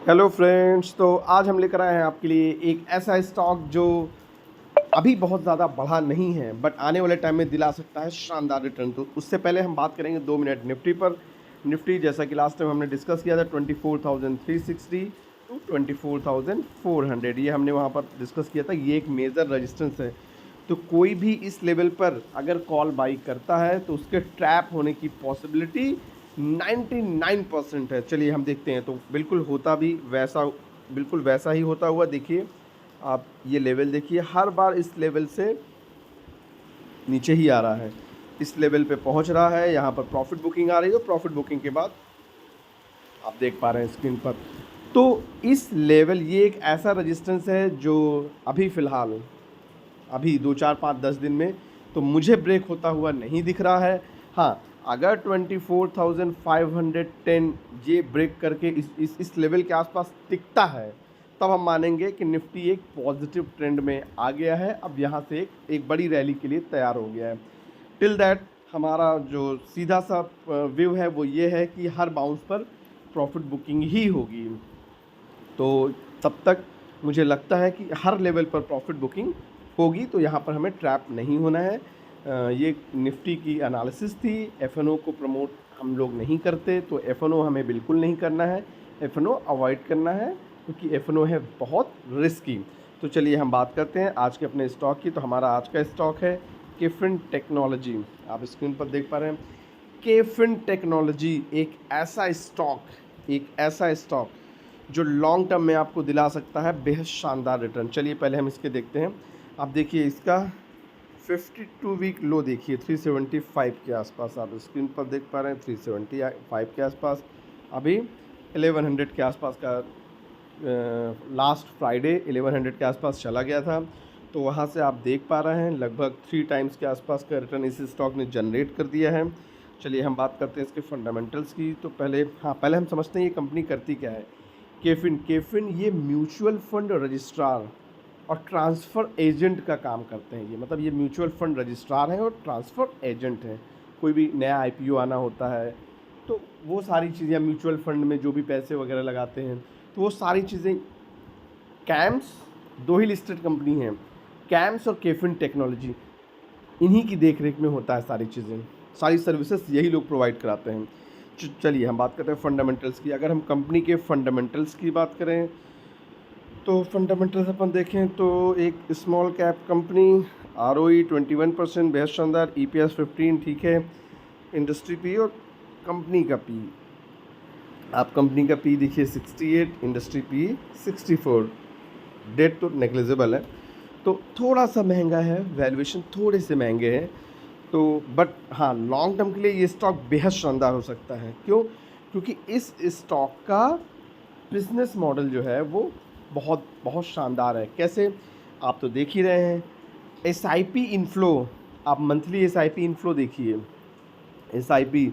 Hello friends, तो आज हम लेकर आए हैं आपके लिए एक ऐसा स्टॉक जो अभी बहुत ज़्यादा बढ़ा नहीं है बट आने वाले टाइम में दिला सकता है शानदार रिटर्न। तो उससे पहले हम बात करेंगे 2 मिनट निफ्टी पर। निफ्टी जैसा कि लास्ट टाइम हमने डिस्कस किया था 24,360 टू 24,400, ये हमने वहाँ पर डिस्कस किया था। ये एक मेजर रेजिस्टेंस है, तो कोई भी इस लेवल पर अगर कॉल बाई करता है तो उसके ट्रैप होने की पॉसिबिलिटी 99% है। चलिए हम देखते हैं। तो बिल्कुल होता भी वैसा, बिल्कुल वैसा ही होता हुआ। देखिए आप ये लेवल देखिए, हर बार इस लेवल से नीचे ही आ रहा है, इस लेवल पे पहुंच रहा है। यहाँ पर प्रॉफिट बुकिंग आ रही है, प्रॉफिट बुकिंग के बाद आप देख पा रहे हैं स्क्रीन पर। तो इस लेवल, ये एक ऐसा रेजिस्टेंस है जो अभी फ़िलहाल, अभी 2 4 5 10 दिन में तो मुझे ब्रेक होता हुआ नहीं दिख रहा है। हाँ, अगर 24,510 ये ब्रेक करके इस लेवल के आसपास टिकता है, तब हम मानेंगे कि निफ्टी एक पॉजिटिव ट्रेंड में आ गया है। अब यहाँ से एक बड़ी रैली के लिए तैयार हो गया है। टिल दैट हमारा जो सीधा सा व्यू है वो ये है कि हर बाउंस पर प्रॉफिट बुकिंग ही होगी। तो तब तक मुझे लगता है कि हर लेवल पर प्रॉफिट बुकिंग होगी, तो यहाँ पर हमें ट्रैप नहीं होना है। ये निफ्टी की एनालिसिस थी। एफएनओ को प्रमोट हम लोग नहीं करते, तो एफएनओ हमें बिल्कुल नहीं करना है, एफएनओ अवॉइड करना है क्योंकि एफएनओ है बहुत रिस्की। तो चलिए हम बात करते हैं आज के अपने स्टॉक की। तो हमारा आज का स्टॉक है केफिन टेक्नोलॉजी। आप स्क्रीन पर देख पा रहे हैं केफिन टेक्नोलॉजी, एक ऐसा स्टॉक जो लॉन्ग टर्म में आपको दिला सकता है बेहद शानदार रिटर्न। चलिए पहले हम इसके देखते हैं। आप देखिए इसका 52 वीक लो देखिए 375 के आसपास, आप स्क्रीन पर देख पा रहे हैं 375 के आसपास। अभी 1100 के आसपास का लास्ट फ्राइडे 1100 के आसपास चला गया था। तो वहाँ से आप देख पा रहे हैं लगभग 3 टाइम्स के आसपास का रिटर्न इस स्टॉक ने जनरेट कर दिया है। चलिए हम बात करते हैं इसके फंडामेंटल्स की। तो पहले हम समझते हैं ये कंपनी करती क्या है। केफिन ये म्यूचुअल फंड रजिस्ट्रार और ट्रांसफ़र एजेंट का काम करते हैं। ये मतलब ये म्यूचुअल फंड रजिस्ट्रार हैं और ट्रांसफ़र एजेंट हैं। कोई भी नया आईपीओ आना होता है तो वो सारी चीज़ें, म्यूचुअल फंड में जो भी पैसे वगैरह लगाते हैं तो वो सारी चीज़ें, कैम्स दो ही लिस्टेड कंपनी हैं, कैम्स और केफिन टेक्नोलॉजी, इन्हीं की देख रेख में होता है सारी चीज़ें, सारी सर्विसेज यही लोग प्रोवाइड कराते हैं। चलिए हम बात करते हैं फंडामेंटल्स की। अगर हम कंपनी के फंडामेंटल्स की बात करें तो फंडामेंटल्स अपन देखें तो एक स्मॉल कैप कंपनी, ROE 21%, बेहद शानदार, EPS 15, ठीक है। इंडस्ट्री पी और कंपनी का पी, आप कंपनी का पी देखिए 68, इंडस्ट्री पी 64, डेट तो नेग्लिजिबल है, तो थोड़ा सा महंगा है, वैल्यूएशन थोड़े से महंगे हैं। तो बट हाँ, लॉन्ग टर्म के लिए ये स्टॉक बेहद शानदार हो सकता है। क्यों? क्योंकि इस स्टॉक का बिजनेस मॉडल जो है वो बहुत बहुत शानदार है। कैसे? आप तो देख ही रहे हैं SIP इनफ्लो, आप मंथली SIP इनफ्लो देखिए। SIP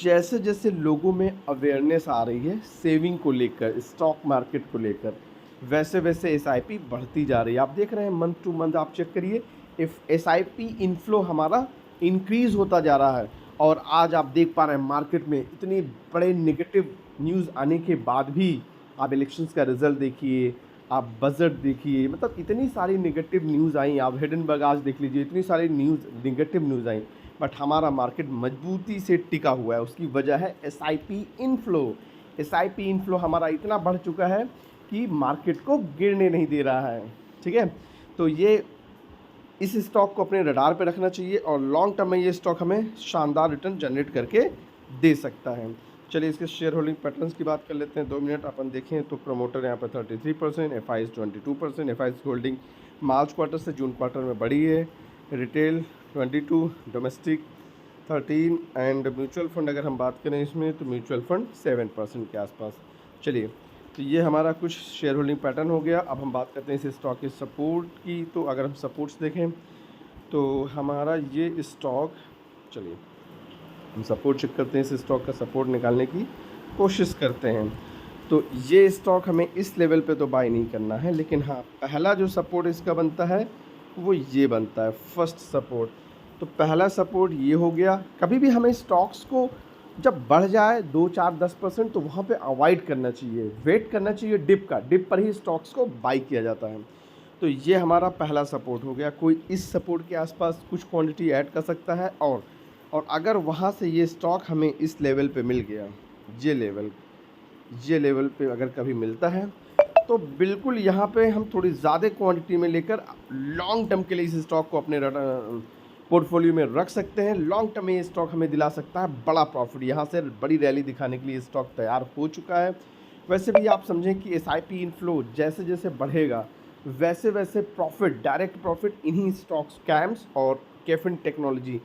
जैसे जैसे लोगों में अवेयरनेस आ रही है सेविंग को लेकर, स्टॉक मार्केट को लेकर, वैसे वैसे SIP बढ़ती जा रही है। आप देख रहे हैं मंथ टू मंथ, आप चेक करिए, इफ SIP इनफ्लो हमारा इंक्रीज होता जा रहा है। और आज आप देख पा रहे हैं मार्केट में इतनी बड़े नेगेटिव न्यूज़ आने के बाद भी, आप इलेक्शंस का रिजल्ट देखिए, आप बजट देखिए, मतलब इतनी सारी नेगेटिव न्यूज़ आई। आप हिडनबर्ग आज देख लीजिए, इतनी सारी नेगेटिव न्यूज़ आई, बट हमारा मार्केट मजबूती से टिका हुआ है। उसकी वजह है SIP इनफ्लो। SIP इनफ्लो हमारा इतना बढ़ चुका है कि मार्केट को गिरने नहीं दे रहा है, ठीक है। तो ये, इस स्टॉक को अपने रडार पे रखना चाहिए और लॉन्ग टर्म में ये स्टॉक हमें शानदार रिटर्न जनरेट करके दे सकता है। चलिए इसके शेयर होल्डिंग पैटर्न्स की बात कर लेते हैं। 2 मिनट अपन देखें तो प्रमोटर यहाँ पर 33%, FIs 22%। FIs की होल्डिंग मार्च क्वार्टर से जून क्वार्टर में बढ़ी है। Retail 22, domestic 13 and mutual fund अगर हम बात करें इसमें तो म्यूचुअल फंड 7% के आसपास। चलिए, तो ये हमारा कुछ शेयर होल्डिंग पैटर्न हो गया। अब हम बात करते हैं इस स्टॉक के सपोर्ट की। तो अगर हम सपोर्ट्स देखें तो हमारा ये स्टॉक, चलिए हम सपोर्ट चेक करते हैं, इस स्टॉक का सपोर्ट निकालने की कोशिश करते हैं। तो ये स्टॉक हमें इस लेवल पे तो बाय नहीं करना है, लेकिन हाँ, पहला जो सपोर्ट इसका बनता है वो ये बनता है, फर्स्ट सपोर्ट। तो पहला सपोर्ट ये हो गया। कभी भी हमें स्टॉक्स को जब बढ़ जाए 2, 4, 10% तो वहाँ पे अवॉइड करना चाहिए, वेट करना चाहिए डिप का, डिप पर ही स्टॉक्स को बाई किया जाता है। तो ये हमारा पहला सपोर्ट हो गया। कोई इस सपोर्ट के आसपास कुछ क्वांटिटी ऐड कर सकता है, और अगर वहाँ से ये स्टॉक हमें इस लेवल पे मिल गया, ये लेवल पे अगर कभी मिलता है तो बिल्कुल यहाँ पे हम थोड़ी ज़्यादा क्वांटिटी में लेकर लॉन्ग टर्म के लिए इस स्टॉक को अपने पोर्टफोलियो में रख सकते हैं। लॉन्ग टर्म में ये स्टॉक हमें दिला सकता है बड़ा प्रॉफिट। यहाँ से बड़ी रैली दिखाने के लिए स्टॉक तैयार हो चुका है। वैसे भी आप समझें कि एसआईपी इनफ्लो जैसे जैसे बढ़ेगा वैसे वैसे प्रॉफिट, डायरेक्ट प्रॉफिट इन्हीं स्टॉक्स, कैम्स और केफिन टेक्नोलॉजी,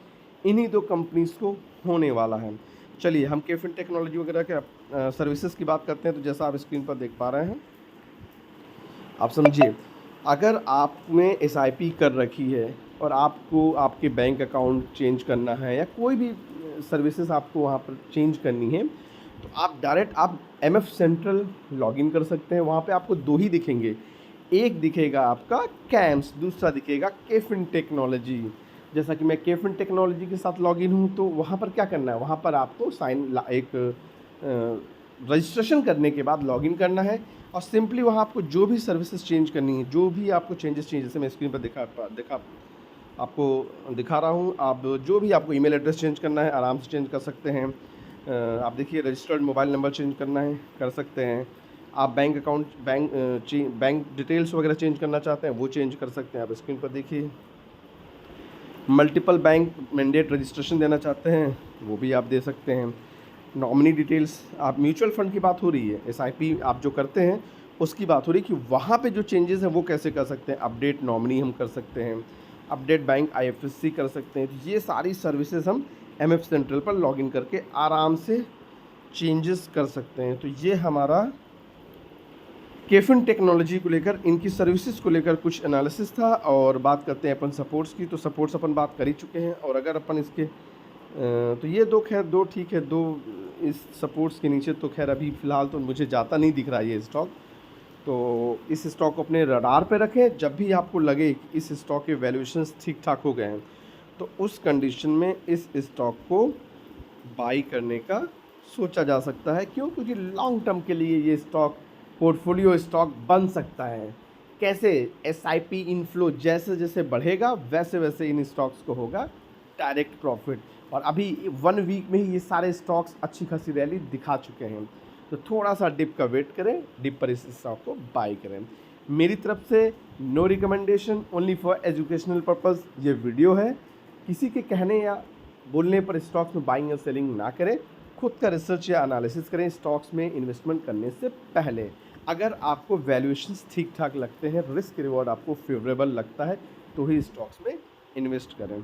इन्हीं दो कंपनीज़ को होने वाला है। चलिए हम केफिन टेक्नोलॉजी वगैरह के सर्विसेज की बात करते हैं। तो जैसा आप स्क्रीन पर देख पा रहे हैं, आप समझिए अगर आपने एसआईपी कर रखी है और आपको आपके बैंक अकाउंट चेंज करना है या कोई भी सर्विसेज आपको वहाँ पर चेंज करनी है, तो आप डायरेक्ट आप एमएफ सेंट्रल लॉगिन कर सकते हैं। वहाँ पे आपको दो ही दिखेंगे, एक दिखेगा आपका कैम्स, दूसरा दिखेगा केफिन टेक्नोलॉजी। जैसा कि मैं केफिन टेक्नोलॉजी के साथ लॉगिन हूँ, तो वहाँ पर क्या करना है, वहाँ पर आपको रजिस्ट्रेशन करने के बाद लॉगिन करना है और सिंपली वहाँ आपको जो भी सर्विसेज चेंज करनी है, जो भी आपको चेंजेस चाहिए, जैसे मैं स्क्रीन पर आपको दिखा रहा हूँ, आप जो भी आपको ईमेल एड्रेस चेंज करना है आराम से चेंज कर सकते हैं। आप देखिए रजिस्टर्ड मोबाइल नंबर चेंज करना है कर सकते हैं। आप बैंक अकाउंट बैंक डिटेल्स वगैरह चेंज करना चाहते हैं वो चेंज कर सकते हैं। आप स्क्रीन पर देखिए मल्टीपल बैंक मैंडेट रजिस्ट्रेशन देना चाहते हैं वो भी आप दे सकते हैं। नॉमिनी डिटेल्स, आप म्यूचुअल फंड की बात हो रही है, एसआईपी आप जो करते हैं उसकी बात हो रही है कि वहाँ पे जो चेंजेस हैं वो कैसे कर सकते हैं। अपडेट नॉमिनी हम कर सकते हैं, अपडेट बैंक आईएफएससी कर सकते हैं। तो ये सारी सर्विसेज हम एमएफ सेंट्रल पर लॉगिन करके आराम से चेंजेस कर सकते हैं। तो ये हमारा केफिन टेक्नोलॉजी को लेकर, इनकी सर्विसेज को लेकर कुछ एनालिसिस था। और बात करते हैं अपन सपोर्ट्स की, तो सपोर्ट्स अपन बात कर ही चुके हैं। और अगर अपन इसके तो ये दो ठीक है, दो इस सपोर्ट्स के नीचे तो खैर अभी फ़िलहाल तो मुझे जाता नहीं दिख रहा है ये स्टॉक। तो इस स्टॉक को अपने रडार पे रखें। जब भी आपको लगे कि इस स्टॉक के वैल्यूएशंस ठीक ठाक हो गए हैं तो उस कंडीशन में इस स्टॉक को बाई करने का सोचा जा सकता है। क्यों? क्योंकि लॉन्ग टर्म के लिए ये स्टॉक पोर्टफोलियो स्टॉक बन सकता है। कैसे? एसआईपी इनफ्लो जैसे जैसे बढ़ेगा वैसे वैसे इन स्टॉक्स को होगा डायरेक्ट प्रॉफिट। और अभी 1 वीक में ही ये सारे स्टॉक्स अच्छी खासी रैली दिखा चुके हैं। तो थोड़ा सा डिप का वेट करें, डिप पर इस स्टॉक को बाई करें। मेरी तरफ से no recommendation, only for educational purpose ये वीडियो है। किसी के कहने या बोलने पर स्टॉक्स में बाइंग और सेलिंग ना करें। खुद का रिसर्च या एनालिसिस करें स्टॉक्स में इन्वेस्टमेंट करने से पहले। अगर आपको वैल्यूएशंस ठीक ठाक लगते हैं, रिस्क रिवॉर्ड आपको फेवरेबल लगता है, तो ही स्टॉक्स में इन्वेस्ट करें।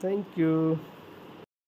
Thank you.